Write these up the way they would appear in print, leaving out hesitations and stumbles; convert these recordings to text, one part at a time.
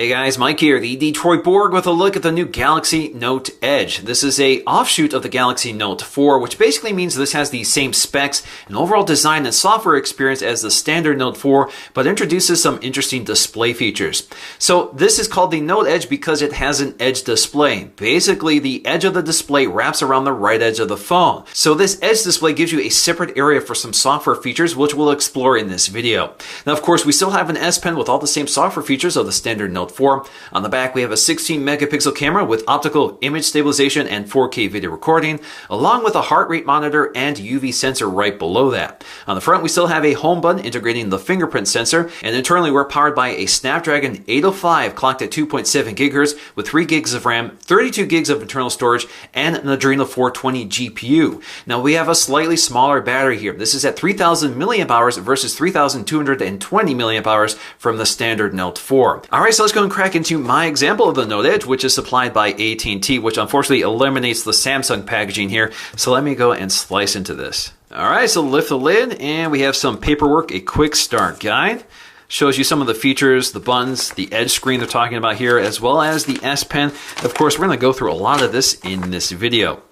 Hey guys, Mike here, the Detroit Borg with a look at the new Galaxy Note Edge. This is a offshoot of the Galaxy Note 4, which basically means this has the same specs and overall design and software experience as the standard Note 4, but introduces some interesting display features. So this is called the Note Edge because it has an edge display. Basically, the edge of the display wraps around the right edge of the phone. So this edge display gives you a separate area for some software features, which we'll explore in this video. Now, of course, we still have an S Pen with all the same software features of the standard Note 4. On the back, we have a 16 megapixel camera with optical image stabilization and 4K video recording, along with a heart rate monitor and UV sensor right below that. On the front, we still have a home button integrating the fingerprint sensor, and internally we're powered by a Snapdragon 805 clocked at 2.7 gigahertz with 3 gigs of RAM, 32 gigs of internal storage, and an Adreno 420 GPU. Now, we have a slightly smaller battery here. This is at 3,000 milliamp hours versus 3,220 milliamp hours from the standard Note 4. All right, so let's go and crack into my example of the Note Edge, which is supplied by AT&T, which unfortunately eliminates the Samsung packaging here. So let me go and slice into this. All right, so lift the lid and we have some paperwork, a quick start guide. Shows you some of the features, the buttons, the edge screen they're talking about here, as well as the S Pen. Of course, we're going to go through a lot of this in this video.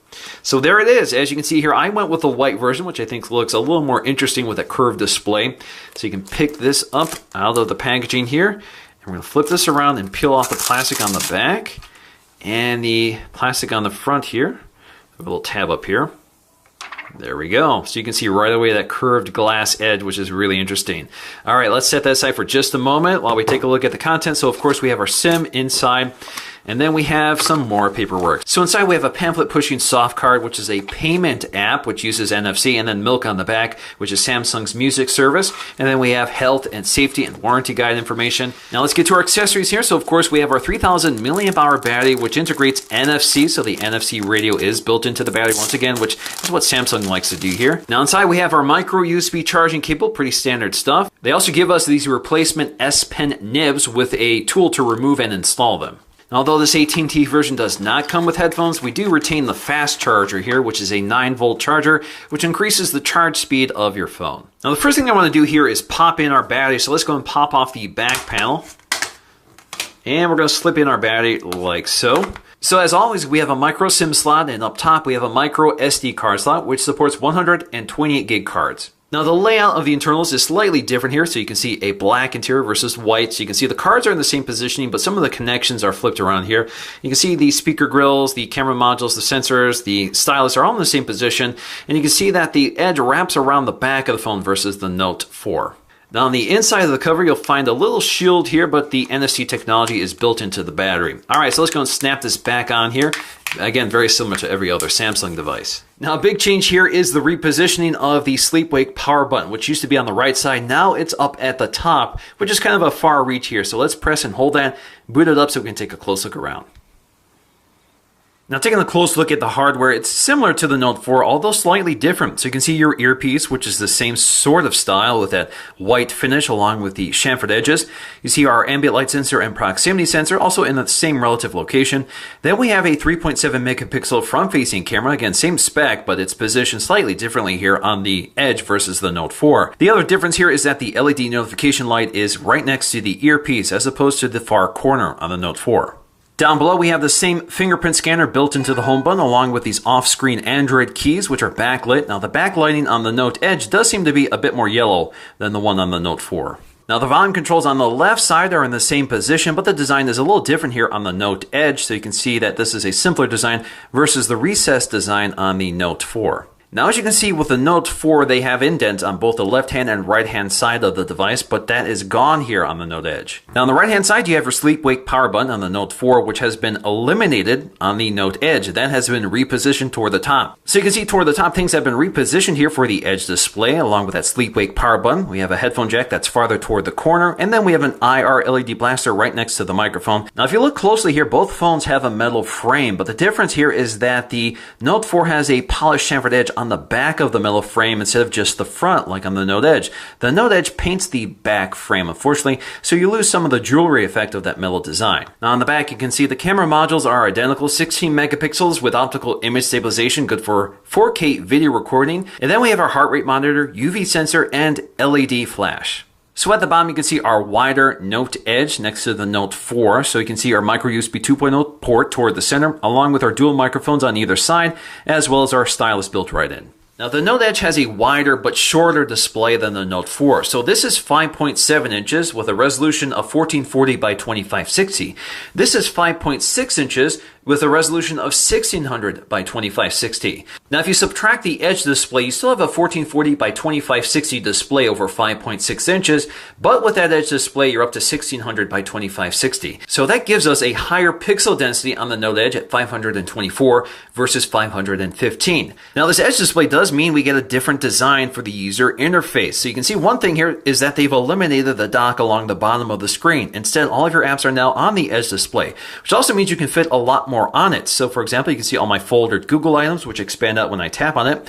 So there it is. As you can see here, I went with the white version, which I think looks a little more interesting with a curved display. So you can pick this up out of the packaging here. We're going to flip this around and peel off the plastic on the back and the plastic on the front here. A little tab up here. There we go. So you can see right away that curved glass edge, which is really interesting. All right, let's set that aside for just a moment while we take a look at the content. So of course we have our SIM inside. And then we have some more paperwork. So inside we have a pamphlet pushing soft card, which is a payment app, which uses NFC, and then Milk on the back, which is Samsung's music service. And then we have health and safety and warranty guide information. Now let's get to our accessories here. So of course we have our 3,000 milliamp hour battery, which integrates NFC. So the NFC radio is built into the battery once again, which is what Samsung likes to do here. Now inside we have our micro USB charging cable, pretty standard stuff. They also give us these replacement S Pen nibs with a tool to remove and install them. Although this AT&T version does not come with headphones, we do retain the fast charger here, which is a 9-volt charger, which increases the charge speed of your phone. Now, the first thing I want to do here is pop in our battery. So let's go and pop off the back panel. And we're going to slip in our battery like so. So as always, we have a micro SIM slot, and up top we have a micro SD card slot, which supports 128 gig cards. Now the layout of the internals is slightly different here, so you can see a black interior versus white. So you can see the cards are in the same positioning, but some of the connections are flipped around here. You can see the speaker grills, the camera modules, the sensors, the stylus are all in the same position. And you can see that the edge wraps around the back of the phone versus the Note 4. Now on the inside of the cover, you'll find a little shield here, but the NFC technology is built into the battery. All right, so let's go and snap this back on here. Again, very similar to every other Samsung device. Now a big change here is the repositioning of the sleep-wake power button, which used to be on the right side. Now it's up at the top, which is kind of a far reach here. So let's press and hold that, boot it up so we can take a close look around. Now taking a close look at the hardware, it's similar to the Note 4, although slightly different. So you can see your earpiece, which is the same sort of style with that white finish along with the chamfered edges. You see our ambient light sensor and proximity sensor, also in the same relative location. Then we have a 3.7 megapixel front-facing camera, again same spec, but it's positioned slightly differently here on the Edge versus the Note 4. The other difference here is that the LED notification light is right next to the earpiece as opposed to the far corner on the Note 4. Down below, we have the same fingerprint scanner built into the home button, along with these off-screen Android keys, which are backlit. Now, the backlighting on the Note Edge does seem to be a bit more yellow than the one on the Note 4. Now, the volume controls on the left side are in the same position, but the design is a little different here on the Note Edge, so you can see that this is a simpler design versus the recessed design on the Note 4. Now, as you can see with the Note 4, they have indents on both the left-hand and right-hand side of the device, but that is gone here on the Note Edge. Now, on the right-hand side, you have your sleep-wake power button on the Note 4, which has been eliminated on the Note Edge. That has been repositioned toward the top. So you can see toward the top, things have been repositioned here for the Edge display, along with that sleep-wake power button. We have a headphone jack that's farther toward the corner, and then we have an IR LED blaster right next to the microphone. Now, if you look closely here, both phones have a metal frame, but the difference here is that the Note 4 has a polished chamfered edge on the back of the metal frame instead of just the front like on the Note Edge. The Note Edge paints the back frame, unfortunately, so you lose some of the jewelry effect of that metal design. Now on the back, you can see the camera modules are identical, 16 megapixels with optical image stabilization, good for 4K video recording. And then we have our heart rate monitor, UV sensor, and LED flash. So at the bottom, you can see our wider Note Edge next to the Note 4. So you can see our micro USB 2.0 port toward the center, along with our dual microphones on either side, as well as our stylus built right in. Now the Note Edge has a wider but shorter display than the Note 4. So this is 5.7 inches with a resolution of 1440 by 2560. This is 5.6 inches with a resolution of 1600 by 2560. Now if you subtract the Edge display, you still have a 1440 by 2560 display over 5.6 inches, but with that Edge display, you're up to 1600 by 2560. So that gives us a higher pixel density on the Note Edge at 524 versus 515. Now this Edge display does mean we get a different design for the user interface. So you can see one thing here is that they've eliminated the dock along the bottom of the screen. Instead, all of your apps are now on the Edge display, which also means you can fit a lot more on it. So for example, you can see all my foldered Google items, which expand out when I tap on it.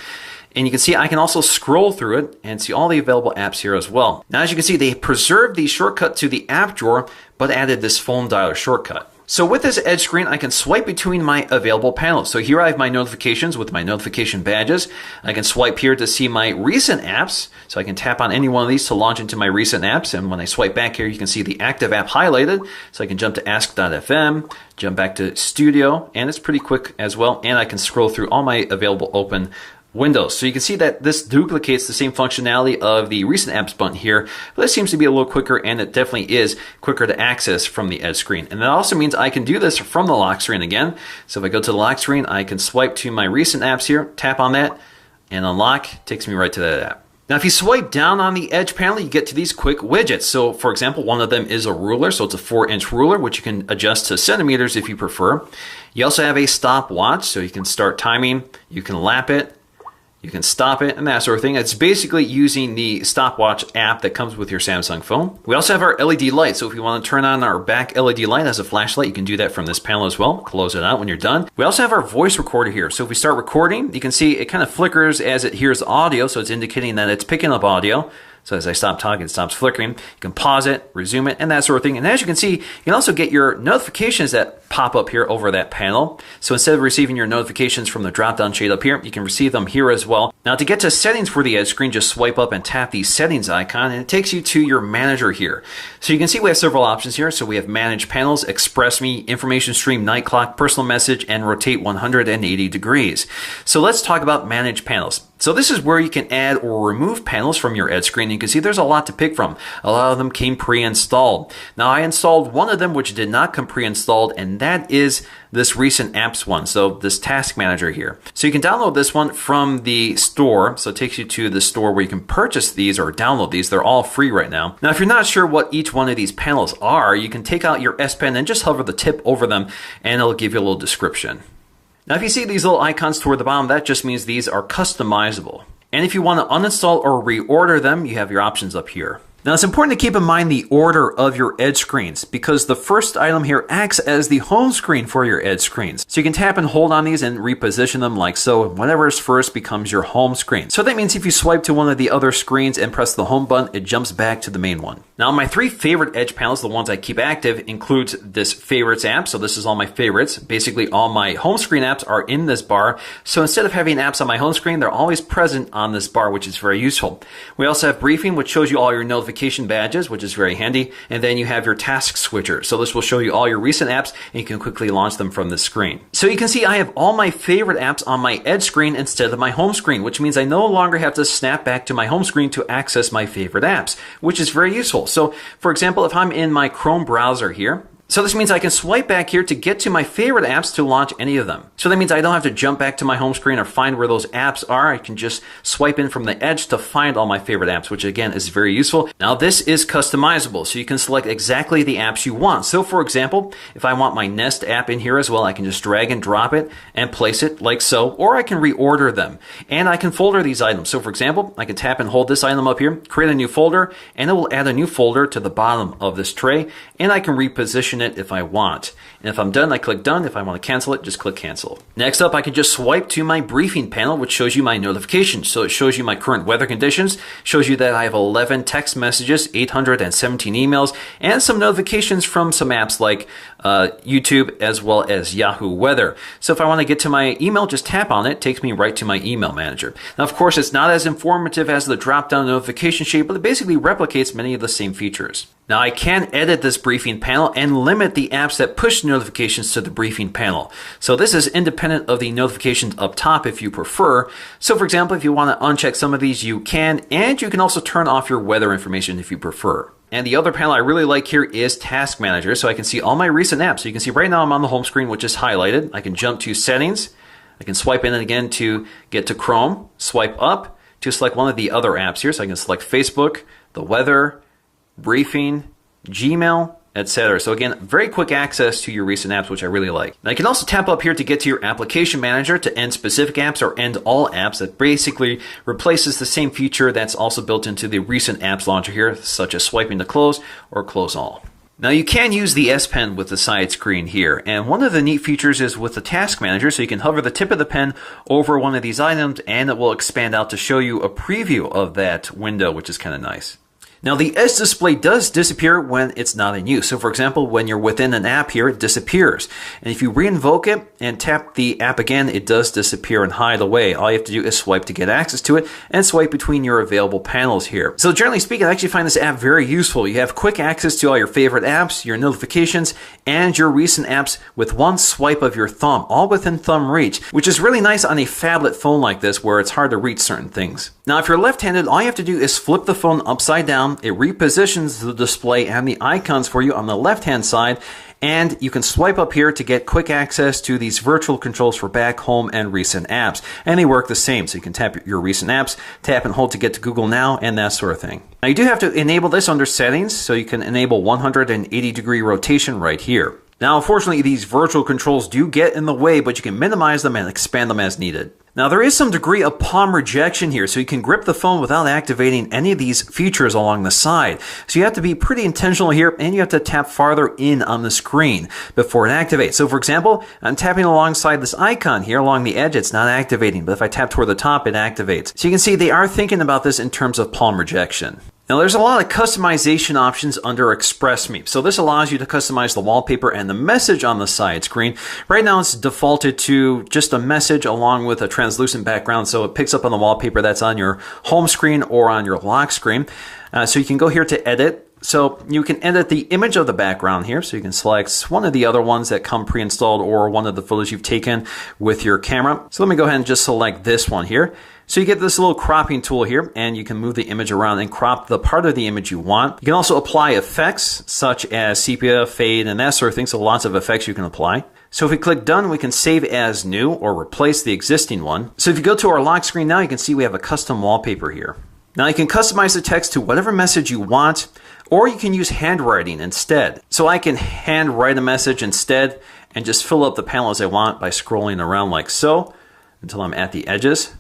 And you can see I can also scroll through it and see all the available apps here as well. Now, as you can see, they preserved the shortcut to the app drawer, but added this phone dialer shortcut. So with this Edge screen, I can swipe between my available panels. So here I have my notifications with my notification badges. I can swipe here to see my recent apps. So I can tap on any one of these to launch into my recent apps. And when I swipe back here, you can see the active app highlighted. So I can jump to Ask.fm, jump back to Studio, and it's pretty quick as well. And I can scroll through all my available open windows. So you can see that this duplicates the same functionality of the recent apps button here, but this seems to be a little quicker, and it definitely is quicker to access from the Edge screen. And that also means I can do this from the lock screen again. So if I go to the lock screen, I can swipe to my recent apps here, tap on that, and unlock takes me right to that app. Now, if you swipe down on the Edge panel, you get to these quick widgets. So for example, one of them is a ruler. So it's a 4-inch ruler, which you can adjust to centimeters if you prefer. You also have a stopwatch, so you can start timing, you can lap it, you can stop it, and that sort of thing. It's basically using the stopwatch app that comes with your Samsung phone. We also have our LED light. So if you want to turn on our back LED light as a flashlight, you can do that from this panel as well. Close it out when you're done. We also have our voice recorder here. So if we start recording, you can see it kind of flickers as it hears audio. So it's indicating that it's picking up audio. So as I stop talking, it stops flickering. You can pause it, resume it, and that sort of thing. And as you can see, you can also get your notifications that pop up here over that panel. So instead of receiving your notifications from the drop-down shade up here, you can receive them here as well. Now to get to settings for the Edge screen, just swipe up and tap the settings icon, and it takes you to your manager here. So you can see we have several options here. So we have manage panels, express me, information stream, night clock, personal message, and rotate 180 degrees. So let's talk about manage panels. So this is where you can add or remove panels from your Edge screen. You can see there's a lot to pick from. A lot of them came pre-installed. Now I installed one of them which did not come pre-installed, and that is this recent apps one. So this task manager here. So you can download this one from the store. So it takes you to the store where you can purchase these or download these. They're all free right now. Now if you're not sure what each one of these panels are, you can take out your S Pen and just hover the tip over them, and it'll give you a little description. Now, if you see these little icons toward the bottom, that just means these are customizable. And if you want to uninstall or reorder them, you have your options up here. Now, it's important to keep in mind the order of your Edge screens, because the first item here acts as the home screen for your Edge screens. So you can tap and hold on these and reposition them like so. Whatever is first becomes your home screen. So that means if you swipe to one of the other screens and press the home button, it jumps back to the main one. Now, my 3 favorite Edge panels, the ones I keep active, includes this favorites app. So this is all my favorites. Basically, all my home screen apps are in this bar. So instead of having apps on my home screen, they're always present on this bar, which is very useful. We also have briefing, which shows you all your notification badges, which is very handy. And then you have your task switcher. So this will show you all your recent apps, and you can quickly launch them from this screen. So you can see I have all my favorite apps on my Edge screen instead of my home screen, which means I no longer have to snap back to my home screen to access my favorite apps, which is very useful. So for example, if I'm in my Chrome browser here, so this means I can swipe back here to get to my favorite apps to launch any of them. So that means I don't have to jump back to my home screen or find where those apps are. I can just swipe in from the Edge to find all my favorite apps, which again is very useful. Now this is customizable, so you can select exactly the apps you want. So for example, if I want my Nest app in here as well, I can just drag and drop it and place it like so, or I can reorder them. And I can folder these items. So for example, I can tap and hold this item up here, create a new folder, and it will add a new folder to the bottom of this tray, and I can reposition mention it if I want. And if I'm done, I click done. If I want to cancel it, just click cancel. Next up, I can just swipe to my briefing panel, which shows you my notifications. So it shows you my current weather conditions, shows you that I have 11 text messages, 817 emails, and some notifications from some apps like YouTube as well as Yahoo Weather. So if I want to get to my email, just tap on it. It takes me right to my email manager. Now, of course, it's not as informative as the drop-down notification shape, but it basically replicates many of the same features. Now, I can edit this briefing panel and limit the apps that push notifications to the briefing panel. So this is independent of the notifications up top if you prefer. So for example, if you want to uncheck some of these, you can, and you can also turn off your weather information if you prefer. And the other panel I really like here is Task Manager, so I can see all my recent apps. So you can see right now I'm on the home screen, which is highlighted. I can jump to Settings. I can swipe in again to get to Chrome, swipe up to select one of the other apps here. So I can select Facebook, the weather, briefing, Gmail, etc. So again, very quick access to your recent apps, which I really like. Now you can also tap up here to get to your application manager to end specific apps or end all apps. That basically replaces the same feature that's also built into the recent apps launcher here, such as swiping to close or close all. Now you can use the S Pen with the side screen here, and one of the neat features is with the Task Manager, so you can hover the tip of the pen over one of these items and it will expand out to show you a preview of that window, which is kind of nice. Now the edge display does disappear when it's not in use. So for example, when you're within an app here, it disappears. And if you re-invoke it and tap the app again, it does disappear and hide away. All you have to do is swipe to get access to it and swipe between your available panels here. So generally speaking, I actually find this app very useful. You have quick access to all your favorite apps, your notifications, and your recent apps with one swipe of your thumb, all within thumb reach, which is really nice on a phablet phone like this where it's hard to reach certain things. Now if you're left-handed, all you have to do is flip the phone upside down. It repositions the display and the icons for you on the left-hand side, and you can swipe up here to get quick access to these virtual controls for back, home, and recent apps. And they work the same, so you can tap your recent apps, tap and hold to get to Google Now, and that sort of thing. Now you do have to enable this under Settings, so you can enable 180-degree rotation right here. Now, unfortunately, these virtual controls do get in the way, but you can minimize them and expand them as needed. Now, there is some degree of palm rejection here, so you can grip the phone without activating any of these features along the side. So you have to be pretty intentional here, and you have to tap farther in on the screen before it activates. So, for example, I'm tapping alongside this icon here along the edge. It's not activating, but if I tap toward the top, it activates. So you can see they are thinking about this in terms of palm rejection. Now there's a lot of customization options under ExpressMe. So this allows you to customize the wallpaper and the message on the side screen. Right now it's defaulted to just a message along with a translucent background, so it picks up on the wallpaper that's on your home screen or on your lock screen. So you can go here to edit. So you can edit the image of the background here. So you can select one of the other ones that come pre-installed or one of the photos you've taken with your camera. So let me go ahead and just select this one here. So you get this little cropping tool here, and you can move the image around and crop the part of the image you want. You can also apply effects such as sepia, fade, and that sort of thing. So lots of effects you can apply. So if we click done, we can save as new or replace the existing one. So if you go to our lock screen now, you can see we have a custom wallpaper here. Now you can customize the text to whatever message you want, or you can use handwriting instead. So I can handwrite a message instead and just fill up the panel as I want by scrolling around like so until I'm at the edges.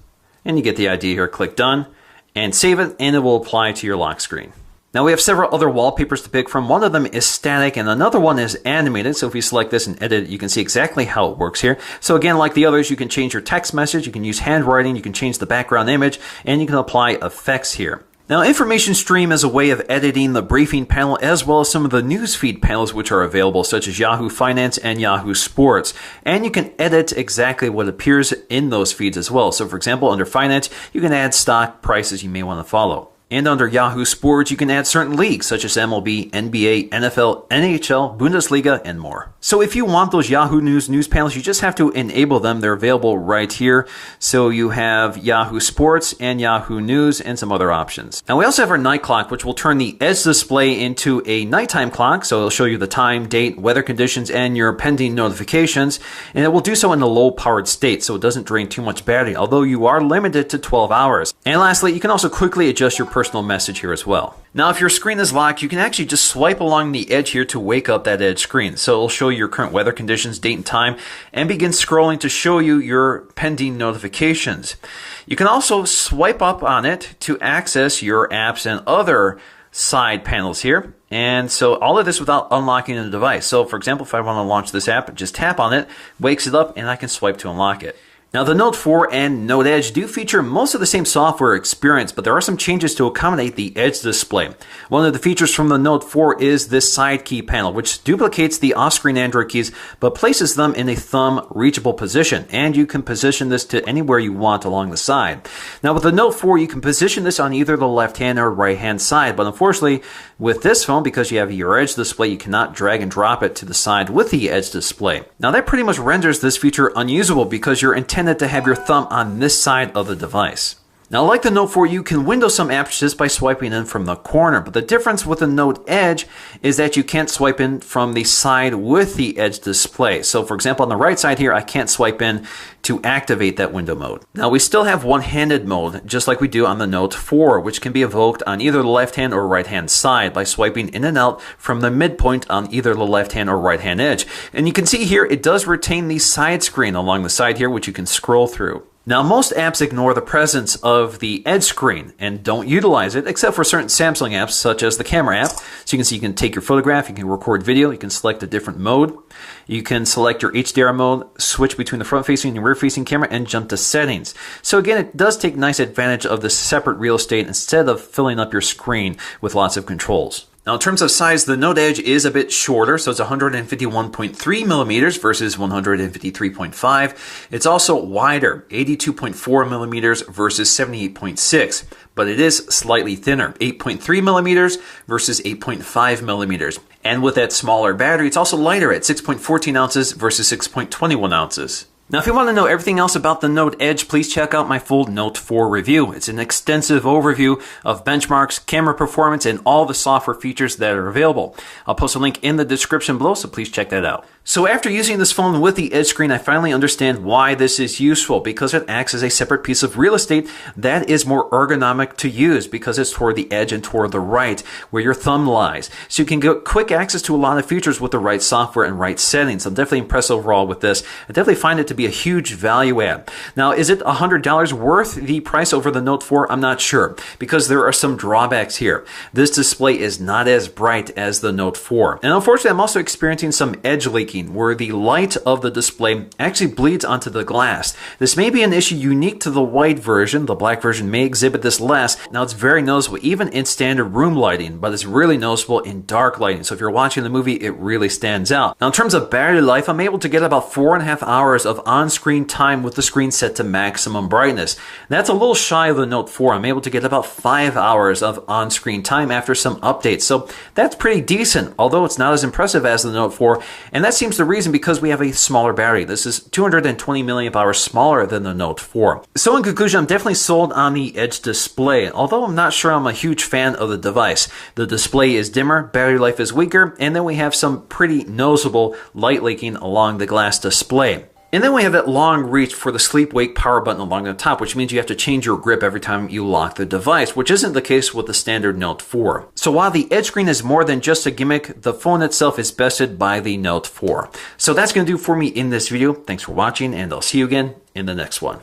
And you get the idea here. Click done and save it, and it will apply to your lock screen. Now we have several other wallpapers to pick from. One of them is static and another one is animated. So if you select this and edit it, you can see exactly how it works here. So again, like the others, you can change your text message, you can use handwriting, you can change the background image, and you can apply effects here. Now, Information Stream is a way of editing the briefing panel as well as some of the newsfeed panels which are available, such as Yahoo Finance and Yahoo Sports. And you can edit exactly what appears in those feeds as well. So, for example, under Finance, you can add stock prices you may want to follow. And under Yahoo Sports, you can add certain leagues such as MLB, NBA, NFL, NHL, Bundesliga, and more. So if you want those Yahoo news panels, you just have to enable them. They're available right here. So you have Yahoo Sports and Yahoo News and some other options. Now we also have our night clock, which will turn the edge display into a nighttime clock. So it'll show you the time, date, weather conditions, and your pending notifications. And it will do so in a low powered state, so it doesn't drain too much battery, although you are limited to 12 hours. And lastly, you can also quickly adjust your personal message here as well. Now, if your screen is locked, you can actually just swipe along the edge here to wake up that edge screen. So it'll show you your current weather conditions, date and time, and begin scrolling to show you your pending notifications. You can also swipe up on it to access your apps and other side panels here. And so all of this without unlocking the device. So for example, if I want to launch this app, just tap on it, wakes it up, and I can swipe to unlock it. Now, the Note 4 and Note Edge do feature most of the same software experience, but there are some changes to accommodate the Edge display. One of the features from the Note 4 is this side key panel, which duplicates the off-screen Android keys, but places them in a thumb-reachable position, and you can position this to anywhere you want along the side. Now, with the Note 4, you can position this on either the left-hand or right-hand side, but unfortunately, with this phone, because you have your Edge display, you cannot drag and drop it to the side with the Edge display. Now, that pretty much renders this feature unusable because you're intended to have your thumb on this side of the device. Now, like the Note 4, you can window some apps just by swiping in from the corner, but the difference with the Note Edge is that you can't swipe in from the side with the Edge display. So, for example, on the right side here, I can't swipe in to activate that window mode. Now, we still have one-handed mode, just like we do on the Note 4, which can be evoked on either the left-hand or right-hand side by swiping in and out from the midpoint on either the left-hand or right-hand edge. And you can see here, it does retain the side screen along the side here, which you can scroll through. Now, most apps ignore the presence of the Edge screen and don't utilize it, except for certain Samsung apps, such as the camera app. So you can see you can take your photograph, you can record video, you can select a different mode. You can select your HDR mode, switch between the front-facing and rear-facing camera, and jump to settings. So again, it does take nice advantage of the separate real estate instead of filling up your screen with lots of controls. Now, in terms of size, the Note Edge is a bit shorter, so it's 151.3 millimeters versus 153.5. It's also wider, 82.4 millimeters versus 78.6, but it is slightly thinner, 8.3 millimeters versus 8.5 millimeters. And with that smaller battery, it's also lighter at 6.14 ounces versus 6.21 ounces. Now, if you want to know everything else about the Note Edge, please check out my full Note 4 review. It's an extensive overview of benchmarks, camera performance, and all the software features that are available. I'll post a link in the description below, so please check that out. So after using this phone with the Edge screen, I finally understand why this is useful, because it acts as a separate piece of real estate that is more ergonomic to use because it's toward the edge and toward the right where your thumb lies. So you can get quick access to a lot of features with the right software and right settings. I'm definitely impressed overall with this. I definitely find it to be a huge value add. Now, is it $100 worth the price over the Note 4? I'm not sure, because there are some drawbacks here. This display is not as bright as the Note 4. And unfortunately, I'm also experiencing some edge leaking where the light of the display actually bleeds onto the glass. This may be an issue unique to the white version. The black version may exhibit this less. Now, it's very noticeable even in standard room lighting, but it's really noticeable in dark lighting. So if you're watching the movie, it really stands out. Now, in terms of battery life, I'm able to get about 4.5 hours of on-screen time with the screen set to maximum brightness. That's a little shy of the Note 4. I'm able to get about 5 hours of on-screen time after some updates. So that's pretty decent, although it's not as impressive as the Note 4. And that seems the reason because we have a smaller battery. This is 220 milliamp hours smaller than the Note 4. So in conclusion, I'm definitely sold on the Edge display, although I'm not sure I'm a huge fan of the device. The display is dimmer, battery life is weaker, and then we have some pretty noticeable light leaking along the glass display. And then we have that long reach for the sleep-wake power button along the top, which means you have to change your grip every time you lock the device, which isn't the case with the standard Note 4. So while the Edge screen is more than just a gimmick, the phone itself is bested by the Note 4. So that's going to do for me in this video. Thanks for watching, and I'll see you again in the next one.